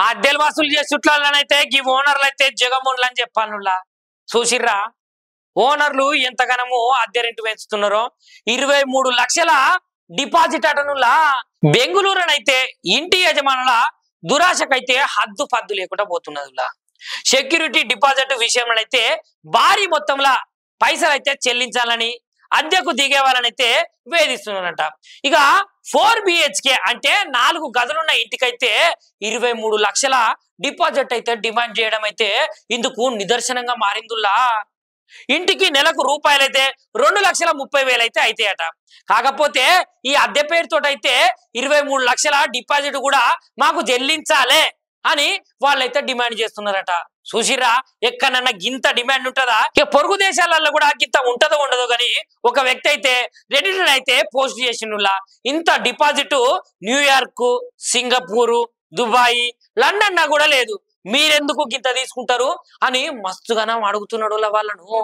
ఆ అద్దెలు వసూలు చేసేట్లనైతే ఈ ఓనర్లు అయితే జగమోన్లు అని చెప్పానులా చూసిర్రా. ఓనర్లు ఎంతగానో అద్దె రెంట్ పెంచుతున్నారో 23 లక్షల డిపాజిట్ అటనులా. బెంగుళూరునైతే ఇంటి యజమానుల దురాశకైతే హద్దు పద్దు లేకుండా పోతున్నదిలా. సెక్యూరిటీ డిపాజిట్ విషయంలోనైతే భారీ మొత్తంలో పైసలు అయితే చెల్లించాలని అద్దెకు దిగే వాళ్ళనైతే వేధిస్తున్నారంట. ఇక 4 BHK అంటే 4 గదులున్న ఇంటికైతే 23 లక్షల డిపాజిట్ అయితే డిమాండ్ చేయడం అయితే ఇందుకు నిదర్శనంగా మారిందిలా. ఇంటికి నెలకు రూపాయలైతే 2,30,000 అయితే అయితాయట. కాకపోతే ఈ అద్దె పేరుతోటైతే 23 లక్షల డిపాజిట్ కూడా మాకు చెల్లించాలే అని వాళ్ళైతే డిమాండ్ చేస్తున్నారట. చూసిరా, ఎక్కడన్నా గింత డిమాండ్ ఉంటుందా? ఇక పొరుగు దేశాలలో కూడా గింత ఉంటదో ఉండదో కానీ ఒక వ్యక్తి అయితే రెడిట్ అయితే పోస్ట్ చేసిండులా. ఇంత deposit New York, Singapore, Dubai, London కూడా లేదు, మీరెందుకు గింత తీసుకుంటారు అని మస్తుగానం అడుగుతున్నాడు వాళ్ళను.